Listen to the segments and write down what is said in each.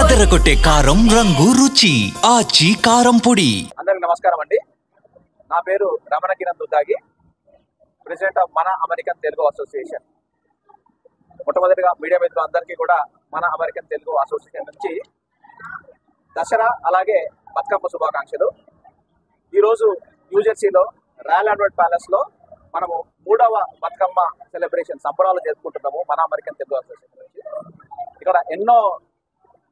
అదరగొట్టే కారం రంగు రుచి ఆచి కారం పొడి. అందరికి నమస్కారం అండి. నా పేరు రమణ కిరణ్ దుద్దాగి, ప్రెసిడెంట్ ఆఫ్ మన అమెరికన్ తెలుగు అసోసియేషన్. మొట్టమొదటిగా మీడియా మిత్రులు అందరికీ కూడా మన అమెరికన్ తెలుగు అసోసియేషన్ నుంచి దసరా అలాగే బతుకమ్మ శుభాకాంక్షలు. ఈరోజు న్యూజెర్సీలో రాయల్ ఆల్బర్ట్ ప్యాలెస్లో మనము 3వ బతుకమ్మ సెలబ్రేషన్ సంబరాలు జరుపుకుంటున్నాము మన అమెరికన్ తెలుగు అసోసియేషన్ నుంచి. ఇక్కడ ఎన్నో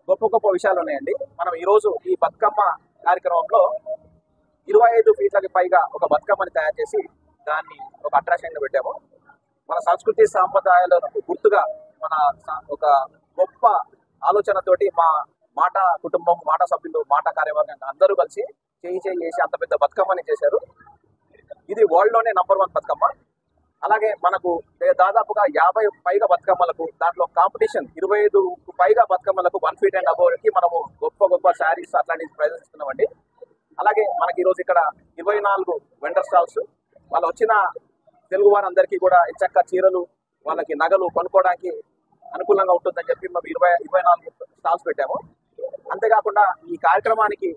గొప్ప గొప్ప విషయాలు ఉన్నాయండి. మనం ఈరోజు ఈ బతుకమ్మ కార్యక్రమంలో 25 ఫీట్లకి పైగా ఒక బతుకమ్మని తయారు చేసి దాన్ని ఒక అట్రాక్షన్గా పెట్టాము. మన సంస్కృతి సాంప్రదాయాలకు గుర్తుగా మన ఒక గొప్ప ఆలోచనతోటి మా మాట కుటుంబం, మాట సభ్యులు, మాట కార్యవర్గం అందరూ కలిసి చేసి అంత పెద్ద బతుకమ్మని చేశారు. ఇది వరల్డ్లోనే నంబర్ 1 బతుకమ్మ. అలాగే మనకు దాదాపుగా 50 పైగా బతుకమ్మలకు దాంట్లో కాంపిటీషన్ 25 పైగా బతుకమ్మలకు 1 feet and above మనము గొప్ప శారీస్ అట్లాంటి ప్రైజెస్ ఇస్తున్నామండి. అలాగే మనకి ఈరోజు ఇక్కడ 24 వెండర్ స్టాల్స్, వాళ్ళు వచ్చిన తెలుగు వారందరికీ కూడా చక్క చీరలు, వాళ్ళకి నగలు కొనుక్కోవడానికి అనుకూలంగా ఉంటుందని చెప్పి మేము 24 స్టాల్స్ పెట్టాము. అంతేకాకుండా ఈ కార్యక్రమానికి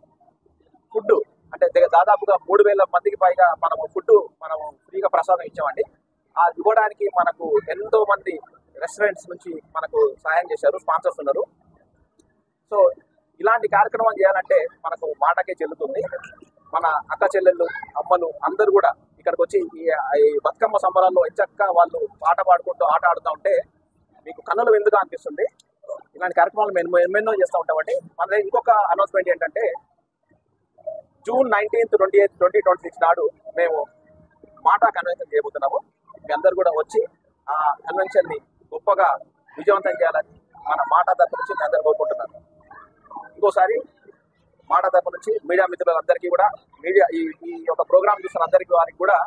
ఫుడ్ అంటే దాదాపుగా 3000 మందికి పైగా మనము ఫుడ్ మనము ఫ్రీగా ప్రసాదం ఇచ్చామండి. అది ఇవ్వడానికి మనకు ఎంతో మంది రెస్టారెంట్స్ నుంచి మనకు సహాయం చేశారు, స్పాన్సర్స్ ఉన్నారు. సో ఇలాంటి కార్యక్రమం చేయాలంటే మనకు మాటకే చెల్లుతుంది. మన అక్క చెల్లెళ్ళు, అమ్మలు అందరూ కూడా ఇక్కడికి వచ్చి ఈ బతుకమ్మ సంబరాల్లో ఎంచక్క వాళ్ళు పాట పాడుకుంటూ ఆట ఆడుతూ ఉంటే మీకు కన్నుల విందుగా అనిపిస్తుంది. ఇలాంటి కార్యక్రమాలు మేము ఎన్నెన్నో చేస్తూ ఉంటామండి. మన ఇంకొక అనౌన్స్మెంట్ ఏంటంటే జూన్ 19, 28, 2026 నాడు మేము మాటా కన్వెన్షన్ చేయబోతున్నాము. మీ అందరు కూడా వచ్చి ఆ కన్వెన్షన్ని గొప్పగా విజయవంతం చేయాలని మన మాటా తరపు నుంచి మీ అందరు కోరుకుంటున్నాను. ఇంకోసారి మాటా తరపు నుంచి మీడియా మిత్రులందరికీ కూడా ఈ యొక్క ప్రోగ్రాం చూస్తున్న అందరికీ వారికి కూడా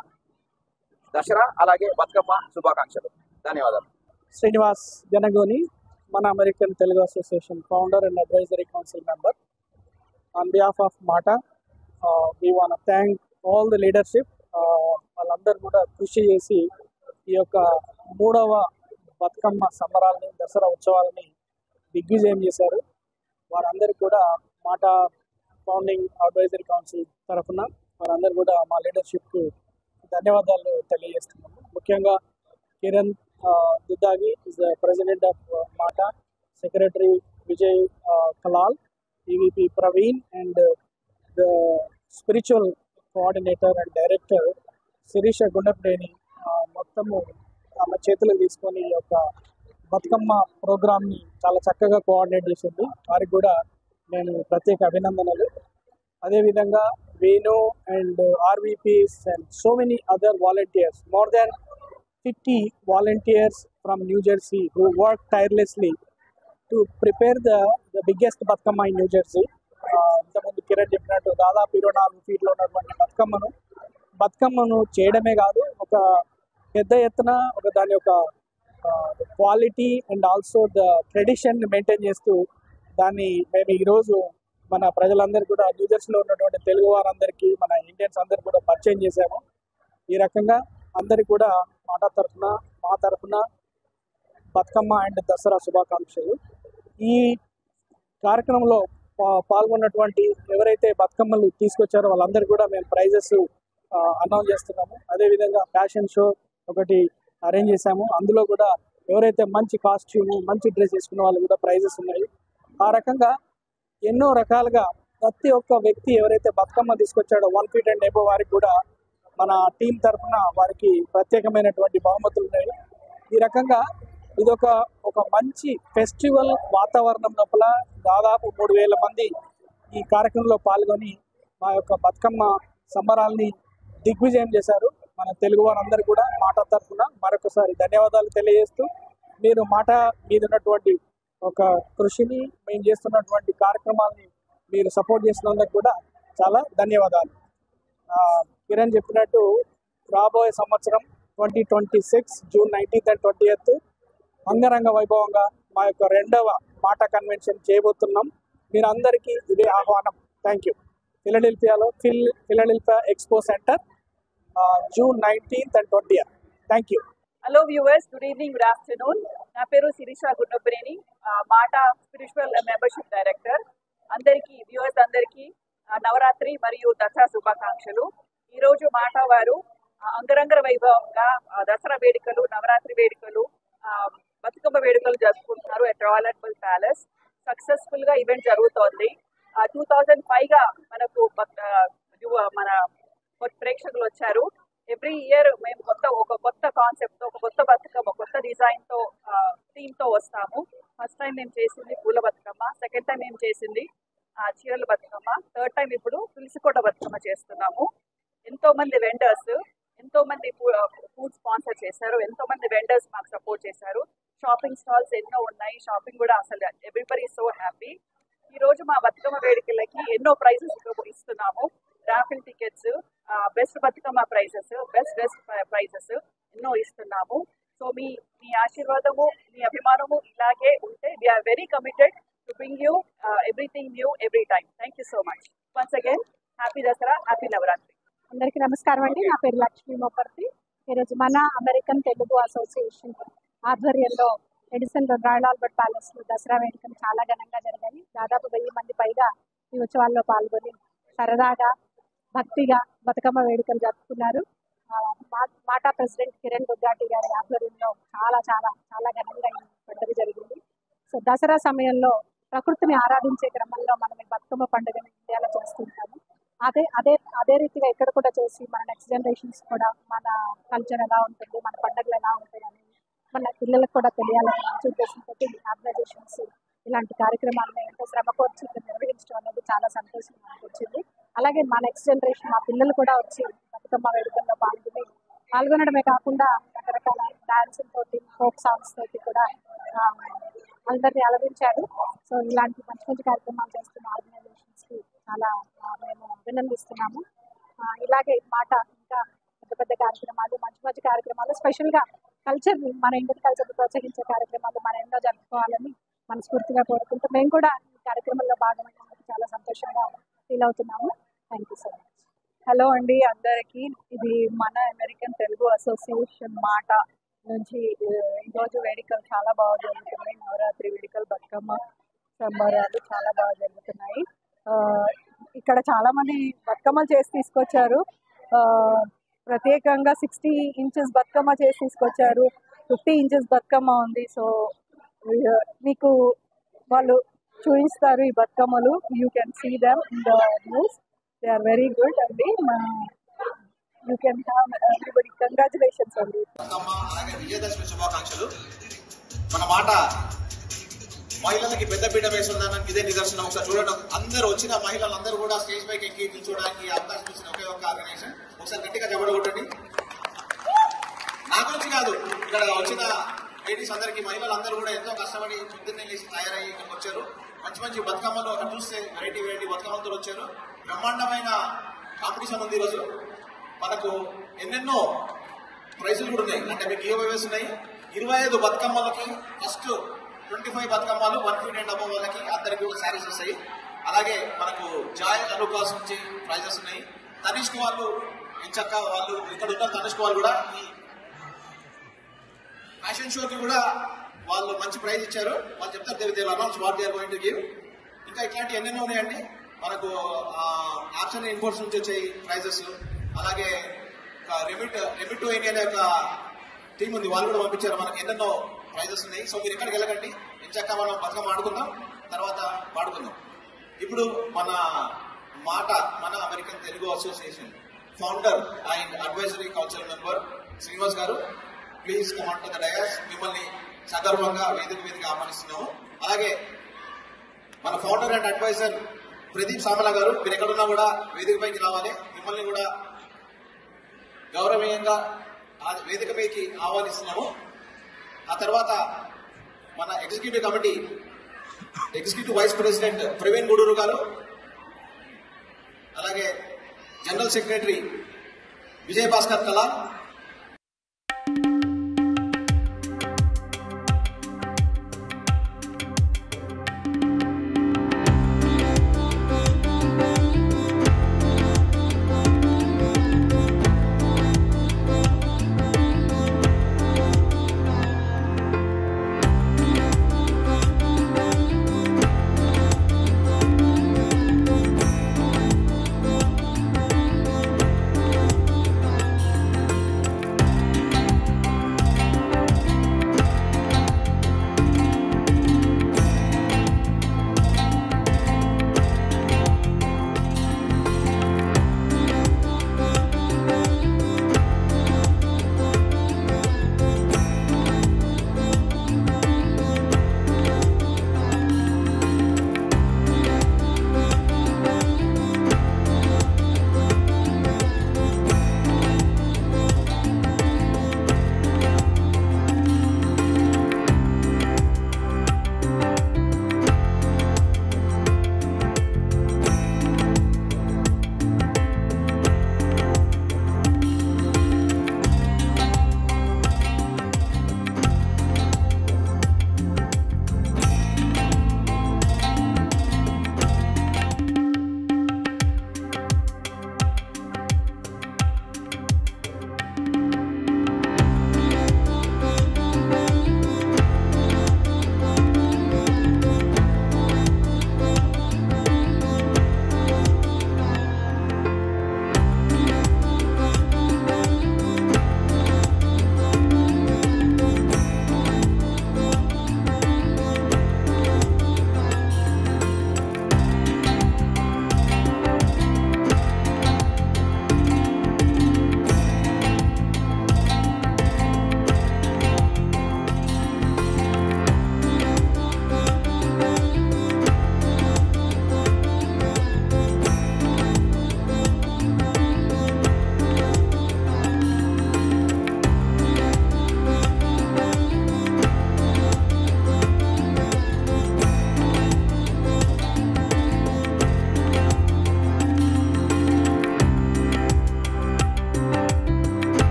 దసరా అలాగే బతుకమ్మ శుభాకాంక్షలు. ధన్యవాదాలు. శ్రీనివాస్ జనగోని, మన American Telugu association founder and advisory council member. On behalf of మాటా we want to thank all the leadership. వాళ్ళందరూ కూడా కృషి చేసి ఈ యొక్క 3వ బతుకమ్మ సంబరాలని, దసరా ఉత్సవాలని దిగ్విజయం చేశారు. వారందరూ కూడా మాట ఫౌండింగ్ అడ్వైజరీ కౌన్సిల్ తరఫున వారందరూ కూడా మా లీడర్షిప్కు ధన్యవాదాలు తెలియజేస్తున్నాము. ముఖ్యంగా Kiran Duddagi is the president of MATA, secretary Vijay Kalal, EVP Praveen and the spiritual coordinator and director Sirisha Gundapreni మొత్తము ఆమె చేతులకు తీసుకొని ఈ యొక్క బతుకమ్మ ప్రోగ్రామ్ని చాలా చక్కగా కోఆర్డినేట్ చేసింది. వారికి కూడా నేను ప్రత్యేక అభినందనలు. అదేవిధంగా Venu and RVPs and so many other volunteers, more than 50 volunteers from New Jersey who work tirelessly to prepare the biggest Bathukamma in New Jersey. ఇంతకుముందు కిరణ్ చెప్పినట్టు దాదాపు 24 ఫీట్లో ఉన్నటువంటి బతుకమ్మను చేయడమే కాదు, ఒక పెద్ద ఎత్తున ఒక దాని యొక్క quality and also the tradition maintain చేస్తూ దాన్ని మేము ఈరోజు మన ప్రజలందరికీ కూడా న్యూజెర్సీలో ఉన్నటువంటి తెలుగు వారందరికీ, మన ఇండియన్స్ అందరికీ కూడా పరిచయం చేశాము. ఈ రకంగా అందరికీ కూడా మా తరఫున బతుకమ్మ అండ్ దసరా శుభాకాంక్షలు. ఈ కార్యక్రమంలో పాల్గొన్నటువంటి ఎవరైతే బతుకమ్మలు తీసుకొచ్చారో వాళ్ళందరికీ కూడా మేము ప్రైజెస్ అనౌన్స్ చేస్తున్నాము. అదేవిధంగా ఫ్యాషన్ షో ఒకటి అరేంజ్ చేశాము. అందులో కూడా ఎవరైతే మంచి కాస్ట్యూమ్, మంచి డ్రెస్ వేసుకున్న వాళ్ళు కూడా ప్రైజెస్ ఉన్నాయి. ఆ రకంగా ఎన్నో రకాలుగా ప్రతి ఒక్క వ్యక్తి ఎవరైతే బతుకమ్మ తీసుకొచ్చాడో 1 feet and above వారికి కూడా మన టీం తరఫున వారికి ప్రత్యేకమైనటువంటి బహుమతులు ఉన్నాయి. ఈ రకంగా ఇదొక మంచి ఫెస్టివల్ వాతావరణం లోపల దాదాపు 3000 మంది ఈ కార్యక్రమంలో పాల్గొని మా యొక్క బతుకమ్మ సంబరాల్ని దిగ్విజయం చేశారు. మన తెలుగు వారందరూ కూడా మాట తరఫున మరొకసారి ధన్యవాదాలు తెలియజేస్తూ, మీరు మాట మీద ఉన్నటువంటి ఒక కృషిని, మేము చేస్తున్నటువంటి కార్యక్రమాన్ని మీరు సపోర్ట్ చేసినందుకు కూడా చాలా ధన్యవాదాలు. కిరణ్ చెప్పినట్టు రాబోయే సంవత్సరం 2026 జూన్ 19th and 20th అంగరంగ వైభవంగా మా యొక్క 2వ మాటా కన్వెన్షన్ చేయబోతున్నాం. మీరు అందరికీ ఇదే ఆహ్వానం. Thank you. ఫిలడెల్ఫియాలో Philadelphia expo center June 19th and 20th. Thank you. Hello viewers, good evening, good afternoon. Na peru Sirisha Gunnabreni, Mata Spiritual Membership Director. Vijayadashami మరియు దసరా శుభాకాంక్షలు. ఈ రోజు మాటా వారు అంగరంగ వైభవంగా దసరా వేడుకలు, నవరాత్రి వేడుకలు, బతుకమ్మ వేడుకలు జరుపుకుంటున్నారు at royal and palace. Successful గా ఈవెంట్ జరుగుతోంది. 2005 గా మనకు మన ప్రేక్షకులు వచ్చారు. ఎవ్రీ ఇయర్ మేము ఒక కొత్త కాన్సెప్ట్ తో, ఒక కొత్త బతుకమ్మ, కొత్త డిజైన్ తో, థీమ్ తో వస్తాము. ఫస్ట్ టైం మేము చేసింది పూల బతుకమ్మ, సెకండ్ టైం మేము చేసింది చీరల బతుకమ్మ, థర్డ్ టైం ఇప్పుడు తులసికోట బతుకమ్మ చేస్తున్నాము. ఎంతో మంది వెండర్స్, ఎంతో మంది ఫుడ్ స్పాన్సర్ చేశారు, ఎంతో మంది వెండర్స్ మాకు సపోర్ట్ చేశారు. షాపింగ్ స్టాల్స్ ఎన్నో ఉన్నాయి, షాపింగ్ కూడా అసలు ఎవ్రీబడి సో హ్యాపీ. ఈ రోజు మా బతుకమ్మ వేడుకలకి ఎన్నో ప్రైజెస్ ఇస్తున్నాము. Raffle tickets, best Bathukamma prizes, best prizes ఎన్నో ఇస్తున్నాము. సో మీ ఆశీర్వాదము, మీ అభిమానము ఇలాగే ఉంటే we are very committed to bring you everything new every time. Thank you so much. Once again happy Dasara, happy Navaratri. అందరికీ నమస్కారం అండి. నా పేరు లక్ష్మీ మోపర్తి. ఈరోజు మన అమెరికన్ తెలుగు అసోసియేషన్ ఆధ్వర్యంలో ఎడిసన్ రాయల్ ఆల్బర్ట్ ప్యాలెస్ లో దసరా వేడుకలు చాలా ఘనంగా జరిగాయి. దాదాపు 1000 మంది పైగా ఈ ఉత్సవాల్లో పాల్గొని సరదాగా, భక్తిగా బతుకమ్మ వేడుకలు జరుపుకున్నారు. మాటా ప్రెసిడెంట్ కిరణ్ దుగ్గాటి గారి ఆధ్వర్యంలో చాలా చాలా చాలా ఘనంగా ఈ పండుగ జరిగింది. సో దసరా సమయంలో ప్రకృతిని ఆరాధించే క్రమంలో మనం ఈ బతుకమ్మ పండుగను ఇండియాలో చేస్తుంటాము. అదే రీతిగా ఇక్కడ కూడా చేసి మన నెక్స్ట్ జనరేషన్స్ కూడా మన కల్చర్ ఎలా ఉంటుంది, మన పండుగలు ఎలా ఉంటాయి అని మన పిల్లలకు కూడా తెలియాలని మంచి ఉద్దేశంతో ఆర్గనైజేషన్స్ ఇలాంటి కార్యక్రమాలను ఎంతో శ్రమ కోర్చి నిర్వహించడం అనేది చాలా సంతోషం అనిపించింది. అలాగే మా నెక్స్ట్ జనరేషన్, మా పిల్లలు కూడా వచ్చి బతుకమ్మ వేడుకల్లో పాల్గొనడమే కాకుండా రకరకాల డాన్స్ తోటి, ఫోక్ సాంగ్స్ తోటి కూడా అందరినీ అలరించారు. సో ఇలాంటి మంచి మంచి కార్యక్రమాలు చేస్తున్న ఆర్గనైజేషన్స్ కి చాలా మేము అభినందిస్తున్నాము. ఇలాగే మాట ఇంకా పెద్ద పెద్ద కార్యక్రమాలు, మంచి మంచి కార్యక్రమాలు, స్పెషల్ గా కల్చర్, మన ఇండియన్ కల్చర్ ప్రోత్సహించే కార్యక్రమాలు మనం ఎన్నో జరుపుకోవాలని మనస్ఫూర్తిగా కోరుకుంటూ మేము కూడా ఈ కార్యక్రమంలో భాగమైనందుకు చాలా సంతోషంగా ఫీల్ అవుతున్నాము. Thank you so much. Hello అండి అందరికీ. ఇది మన అమెరికన్ తెలుగు అసోసియేషన్ మాట నుంచి ఈరోజు వేడుకలు చాలా బాగా జరుగుతున్నాయి. నవరాత్రి వేడుకలు, బతుకమ్మ సంబరాలు చాలా బాగా జరుగుతున్నాయి. ఇక్కడ చాలా మంది బతుకమ్మలు చేసి తీసుకొచ్చారు. ప్రత్యేకంగా 60 ఇంచెస్ బతుకమ్మ చేసి తీసుకొచ్చారు. 50 ఇంచెస్ బతుకమ్మ ఉంది. సో మీకు వాళ్ళు చూపిస్తారు ఈ బతుకమ్మలు. You can see them in the news. They are very good అండి. You can have everybody congratulations అండి. అలాగే విజయదశమి శుభాకాంక్షలు. మన మాట మహిళలకి పెద్ద పీట వేస్తుందని ఇదే నిదర్శనం. ఒకసారి చూడడం, అందరూ వచ్చిన మహిళలందరూ కూడా స్టేజ్ పైకి ఎక్కి నిల్చోడానికి అవకాశం ఇచ్చిన ఒకే ఒక్క ఆర్గనైజేషన్. ఒకసారి గట్టిగా జబడగొట్టండి. నా గురించి కాదు, ఇక్కడ వచ్చిన లేడీస్ అందరికీ, మహిళలందరూ కూడా ఎంతో కష్టపడి పొద్దున్నే లేచి తయారయ్యి ఇక్కడికి వచ్చారు. మంచి మంచి బతుకమ్మలు అక్కడ చూస్తే వెరైటీ బతుకమ్మలతో వచ్చారు. బ్రహ్మాండమైన కాంపిటీషన్ ఉంది ఈరోజు. మనకు ఎన్నెన్నో ప్రైజులు కూడా ఉన్నాయి. అంటే మీకు గివ్-అవేస్ ఉన్నాయి. 25 బతుకమ్మలకి ఫస్ట్ 25 బతుకమ్మలు 150 అండ్ అబవ్ వాళ్ళకి అందరికీ కూడా శారీస్ వస్తాయి. అలాగే మనకు జాయ్ అనుకాస్ నుంచి ప్రైజెస్ ఉన్నాయి. తనిష్క్ వాళ్ళు ఎంచక్క వాళ్ళు ఇక్కడ ఉన్న తనిష్క్ వాళ్ళు కూడా ఈ ఫ్యాషన్ షోకి కూడా వాళ్ళు మంచి ప్రైజ్ ఇచ్చారు. వాళ్ళు చెప్తారు they announce what they are going to give. ఇంకా ఇట్లాంటి ఎన్నెన్నో ఉన్నాయండి. మనకు ఆర్ట్స్ అండ్ ఇంపోర్ట్స్ నుంచి వచ్చాయి ప్రైజెస్. అలాగే రెమిట్ టు ఇండియా అనే ఒక టీం ఉంది, వాళ్ళు కూడా పంపించారు. మనకి ఎన్నెన్నో ప్రైజెస్ ఉన్నాయి. సో మీరు ఎక్కడికి వెళ్ళకండి, ఎంచక్క మనం బతుకమ్మ ఆడుకుందాం, తర్వాత పాడుకుందాం. ఇప్పుడు మన American Telugu association founder and advisory council member Srinivas garu, please come on to the dais. మిమ్మల్ని సందర్భంగా వేదిక ఆహ్వానిస్తున్నాము. అలాగే మన founder and advisor Pradeep Samala garu, మీరు ఎక్కడున్నా కూడా వేదికపైకి రావాలి. మిమ్మల్ని కూడా గౌరవనీయంగా వేదికపైకి ఆహ్వానిస్తున్నాము. ఆ తర్వాత మన executive committee executive vice president Praveen Guduru గారు, అలాగే జనరల్ సెక్రటరీ విజయ్ భాస్కర్ కలాల్,